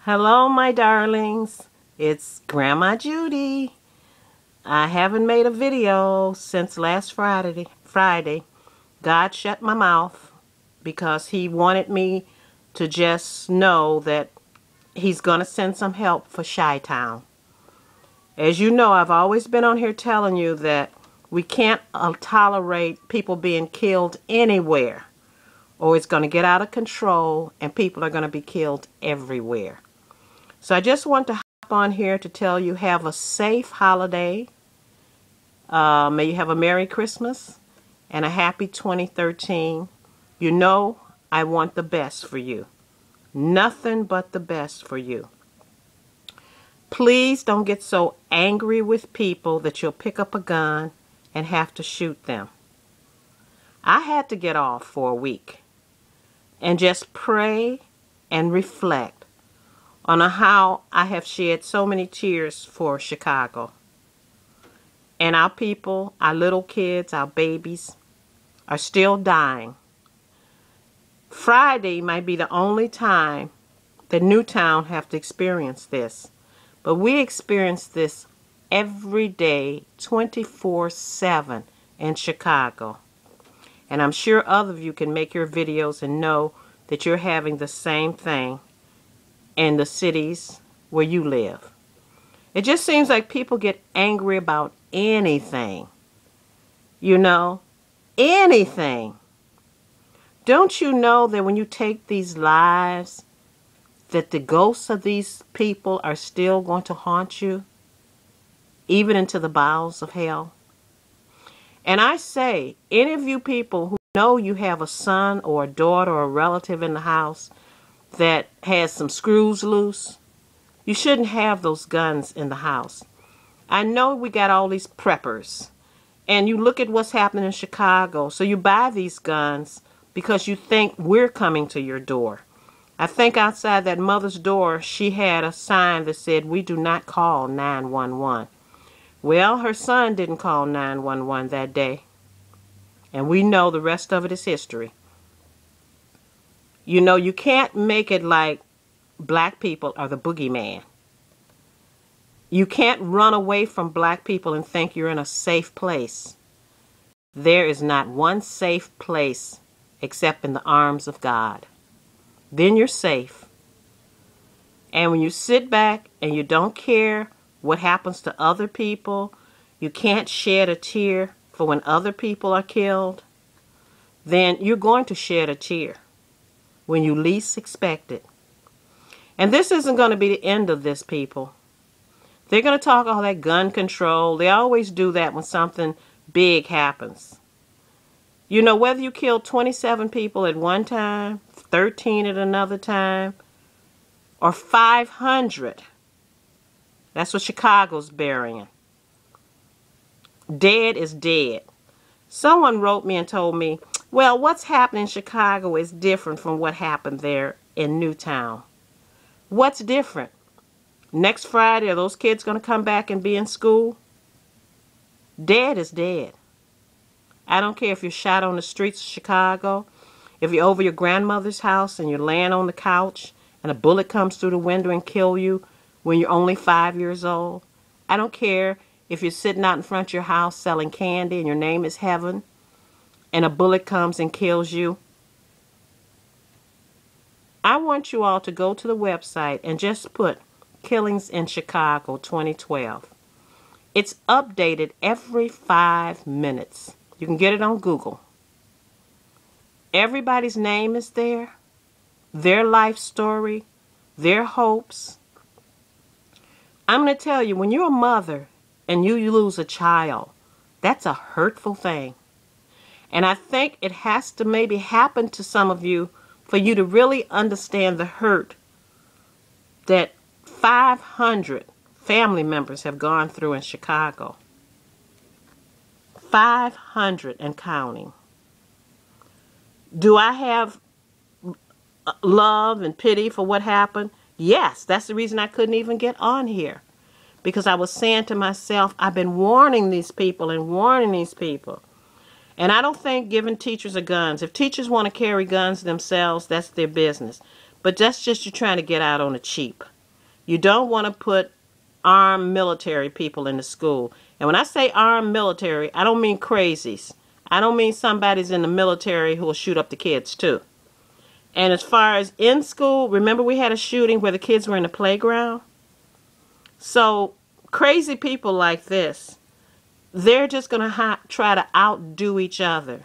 Hello, my darlings. It's Grandma Judy. I haven't made a video since last Friday. God shut my mouth because he wanted me to just know that he's going to send some help for Chi-Town. As you know, I've always been on here telling you that we can't tolerate people being killed anywhere, or it's going to get out of control and people are going to be killed everywhere. So I just want to hop on here to tell you, have a safe holiday. May you have a Merry Christmas and a happy 2013. You know I want the best for you. Nothing but the best for you. Please don't get so angry with people that you'll pick up a gun and have to shoot them. I had to get off for a week and just pray and reflect on how I have shed so many tears for Chicago. And our people, our little kids, our babies, are still dying. Friday might be the only time that Newtown have to experience this. But we experience this every day, 24/7 in Chicago. And I'm sure other of you can make your videos and know that you're having the same thing in the cities where you live. It just seems like people get angry about anything. You know, anything. Don't you know that when you take these lives, that the ghosts of these people are still going to haunt you, even into the bowels of hell? And I say, any of you people who know you have a son or a daughter or a relative in the house that has some screws loose, you shouldn't have those guns in the house. I know we got all these preppers, and you look at what's happening in Chicago, so you buy these guns because you think we're coming to your door. I think outside that mother's door, she had a sign that said, "We do not call 911. Well, her son didn't call 911 that day, and we know the rest of it is history. You know, you can't make it like black people are the boogeyman. You can't run away from black people and think you're in a safe place. There is not one safe place except in the arms of God. Then you're safe. And when you sit back and you don't care what happens to other people, you can't shed a tear for when other people are killed, then you're going to shed a tear when you least expect it. And this isn't going to be the end of this, people. They're going to talk all that gun control. They always do that when something big happens. You know, whether you kill 27 people at one time, 13 at another time, or 500, that's what Chicago's burying. Dead is dead. Someone wrote me and told me, well, what's happening in Chicago is different from what happened there in Newtown. What's different? Next Friday, are those kids going to come back and be in school? Dead is dead. I don't care if you're shot on the streets of Chicago, if you're over your grandmother's house and you're laying on the couch and a bullet comes through the window and kills you when you're only 5 years old. I don't care if you're sitting out in front of your house selling candy and your name is Heaven and a bullet comes and kills you. I want you all to go to the website and just put Killings in Chicago 2012. It's updated every 5 minutes. You can get it on Google. Everybody's name is there, their life story, their hopes. I'm going to tell you, when you're a mother and you lose a child, that's a hurtful thing. And I think it has to maybe happen to some of you for you to really understand the hurt that 500 family members have gone through in Chicago. 500 and counting. Do I have love and pity for what happened? Yes, that's the reason I couldn't even get on here. Because I was saying to myself, I've been warning these people and warning these people. And I don't think giving teachers guns, if teachers want to carry guns themselves, that's their business. But that's just you trying to get out on the cheap. You don't want to put armed military people in the school. And when I say armed military, I don't mean crazies. I don't mean somebody's in the military who will shoot up the kids too. And as far as in school, remember we had a shooting where the kids were in the playground? So crazy people like this, they're just going to try to outdo each other.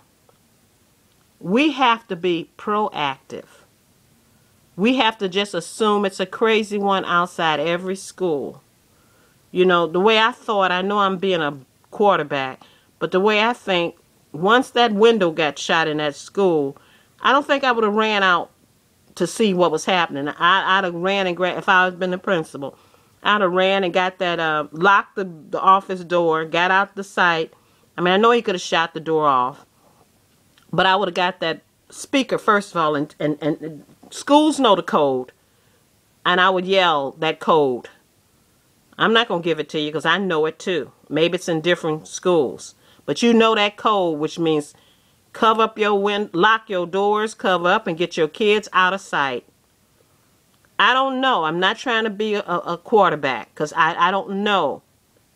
We have to be proactive. We have to just assume it's a crazy one outside every school. You know, the way I thought, I know I'm being a quarterback, but the way I think, once that window got shot in that school, I don't think I would have ran out to see what was happening. I'd have ran and grabbed, if I had been the principal, I'd have ran and got that, locked the office door, got out the site. I mean, I know he could have shot the door off, but I would have got that speaker, first of all, and schools know the code, and I would yell that code. I'm not going to give it to you because I know it too. Maybe it's in different schools. But you know that code, which means cover up your lock your doors, cover up, and get your kids out of sight. I don't know. I'm not trying to be a quarterback because I don't know.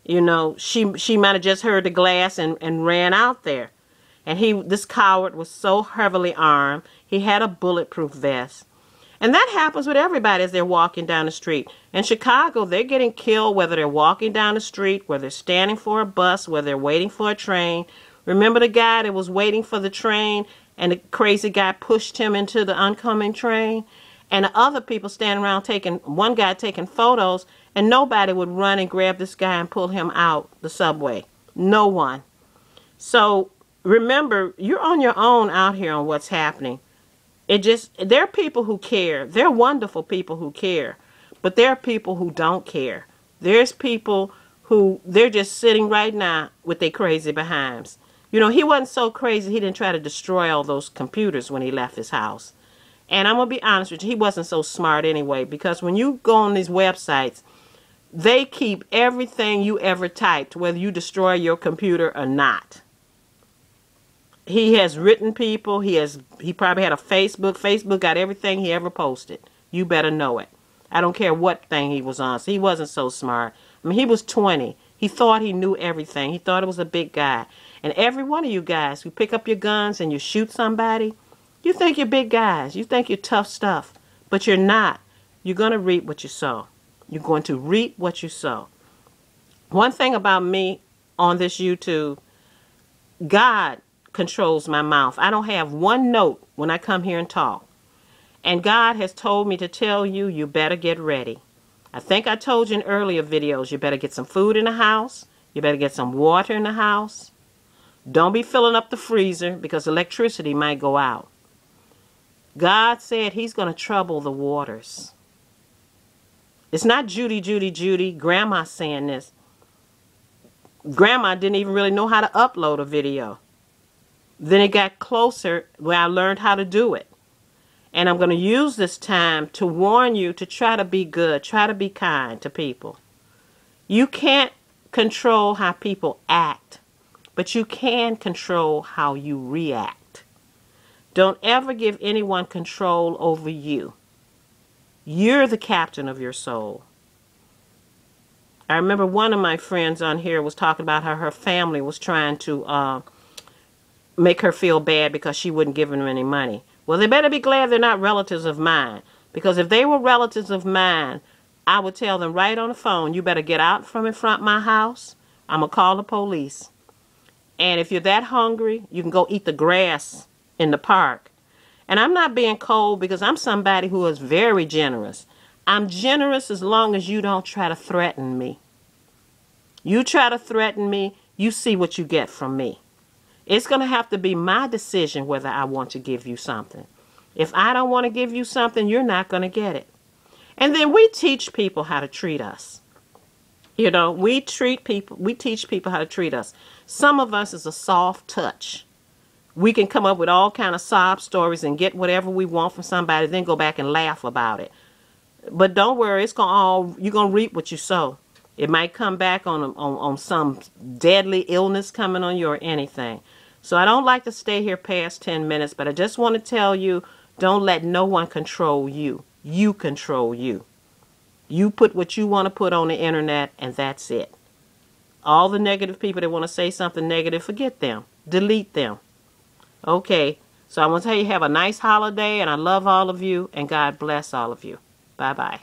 You know, she might have just heard the glass and ran out there. And this coward was so heavily armed. He had a bulletproof vest. And that happens with everybody as they're walking down the street. In Chicago, they're getting killed whether they're walking down the street, whether they're standing for a bus, whether they're waiting for a train. Remember the guy that was waiting for the train and the crazy guy pushed him into the oncoming train? And the other people standing around one guy taking photos, and nobody would run and grab this guy and pull him out the subway. No one. So remember, you're on your own out here on what's happening. There are people who care. There are wonderful people who care. But there are people who don't care. There's people who, they're just sitting right now with their crazy behinds. You know, he wasn't so crazy he didn't try to destroy all those computers when he left his house. And I'm going to be honest with you, he wasn't so smart anyway, because when you go on these websites, they keep everything you ever typed, whether you destroy your computer or not. He has written people. He probably had a Facebook. Facebook got everything he ever posted. You better know it. I don't care what thing he was on. So he wasn't so smart. I mean, he was 20. He thought he knew everything. He thought it was a big guy. And every one of you guys who pick up your guns and you shoot somebody, you think you're big guys. You think you're tough stuff. But you're not. You're going to reap what you sow. You're going to reap what you sow. One thing about me on this YouTube, God controls my mouth. I don't have one note when I come here and talk. And God has told me to tell you, you better get ready. I think I told you in earlier videos, you better get some food in the house. You better get some water in the house. Don't be filling up the freezer because electricity might go out. God said he's going to trouble the waters. It's not Judy. Grandma saying this. Grandma didn't even really know how to upload a video. Then it got closer where I learned how to do it. And I'm going to use this time to warn you to try to be good, try to be kind to people. You can't control how people act, but you can control how you react. Don't ever give anyone control over you. You're the captain of your soul. I remember one of my friends on here was talking about how her family was trying to make her feel bad because she wouldn't give them any money. Well, they better be glad they're not relatives of mine. Because if they were relatives of mine, I would tell them right on the phone, you better get out from in front of my house. I'm going to call the police. And if you're that hungry, you can go eat the grass in the park. And I'm not being cold because I'm somebody who is very generous. I'm generous as long as you don't try to threaten me. You try to threaten me, you see what you get from me. It's going to have to be my decision whether I want to give you something. If I don't want to give you something, you're not going to get it. And then we teach people how to treat us. You know, we teach people how to treat us. Some of us is a soft touch. We can come up with all kind of sob stories and get whatever we want from somebody, then go back and laugh about it. But don't worry, you're going to reap what you sow. It might come back on some deadly illness coming on you or anything. So I don't like to stay here past 10 minutes, but I just want to tell you, don't let no one control you. You control you. You put what you want to put on the internet, and that's it. All the negative people that want to say something negative, forget them. Delete them. Okay, so I want to tell you have a nice holiday, and I love all of you, and God bless all of you. Bye-bye.